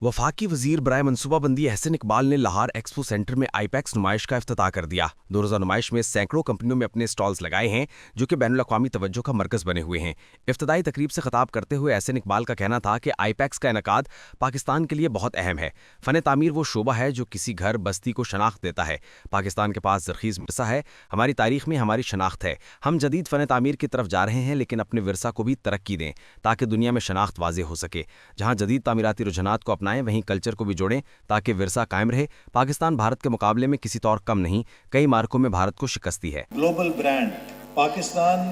वफाकी वजीर बराए मनसूबाबंदी एहसन इकबाल ने लाहौर एक्सपो सेंटर में आईपैक्स नुमाइश का इफ्तिताह कर दिया। 2 रोज़ा नुमाइश में सैकड़ों कंपनियों में अपने स्टॉल्स लगाए हैं जो कि बैनुल अक़वामी तवज्जो का मरकज़ बने हुए हैं। इफ्तिताई तकरीब से खिताब करते हुए एहसन इकबाल का कहना था कि आईपैक्स का इनेकाद पाकिस्तान के लिए बहुत अहम है। फ़न तामीर वो शोबा है जो किसी घर बस्ती को शनाख्त देता है। पाकिस्तान के पास ज़रख़ीज़ विरसा है, हमारी तारीख में हमारी शनाख्त है। हम जदीद फ़न तामीर की तरफ जा रहे हैं, लेकिन अपने विरसा को भी तरक्की दें ताकि दुनिया में शनाख्त वाज़ेह हो सके। जहाँ जदीद तामीराती रुझानात को अपनाएं, वहीं कल्चर को भी जोड़ें ताकि विरसा कायम रहे। पाकिस्तान भारत के मुकाबले में किसी तौर कम नहीं, कई मार्कों में भारत को शिकस्ती है। ग्लोबल ब्रांड पाकिस्तान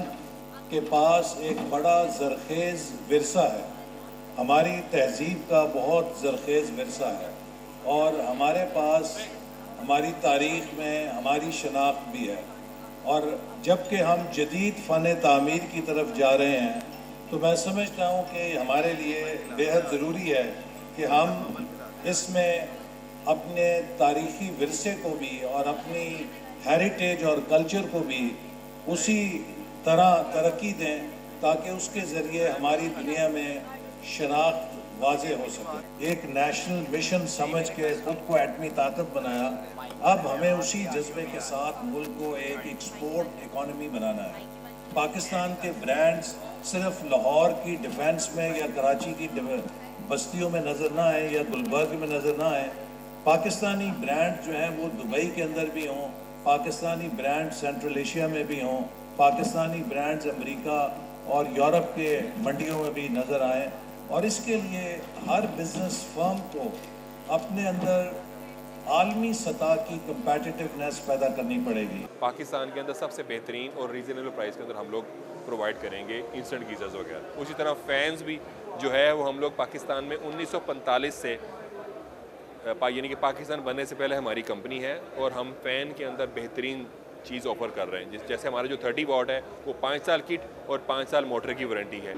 के पास एक बड़ा ज़रख़ेज़ विरसा है, हमारी तहजीब का बहुत ज़रख़ेज़ विरसा है और हमारे पास हमारी तारीख़ में हमारी शनाख्त भी है। और जबकि हम जदीद फ़न तामीर की तरफ जा रहे हैं तो मैं समझता हूँ कि हमारे लिए बेहद ज़रूरी है कि हम इसमें अपने तारीख़ी विरसे को भी और अपनी हेरिटेज और कल्चर को भी उसी तरह तरक्की दें ताकि उसके ज़रिए हमारी दुनिया में शनाख्त वाज़ेह हो सके। एक नेशनल मिशन समझ के खुद को एटमी ताकत बनाया। अब हमें उसी जज्बे के साथ मुल्क को एक एक्सपोर्ट इकॉनमी बनाना है। पाकिस्तान के ब्रांड्स सिर्फ लाहौर की डिफेंस में या कराची की बस्तियों में नज़र ना आए या गुलबर्ग में नज़र ना आए। पाकिस्तानी ब्रांड जो हैं वो दुबई के अंदर भी हों, पाकिस्तानी ब्रांड सेंट्रल एशिया में भी हों, पाकिस्तानी ब्रांड्स अमेरिका और यूरोप के मंडियों में भी नज़र आएँ। और इसके लिए हर बिज़नेस फर्म को अपने अंदर आलमी सतह की कम्पेटिटिवनेस पैदा करनी पड़ेगी। पाकिस्तान के अंदर सबसे बेहतरीन और रीज़नेबल प्राइस के अंदर हम लोग प्रोवाइड करेंगे इंस्टेंट गीज़र्स वगैरह। उसी तरह फ़ैन्स भी जो है वो हम लोग पाकिस्तान में 1945 से यानी कि पाकिस्तान बनने से पहले हमारी कंपनी है और हम फ़ैन के अंदर बेहतरीन चीज़ ऑफ़र कर रहे हैं। जैसे हमारा जो 30 वॉट है वो 5 साल किट और 5 साल मोटर की वारंटी है।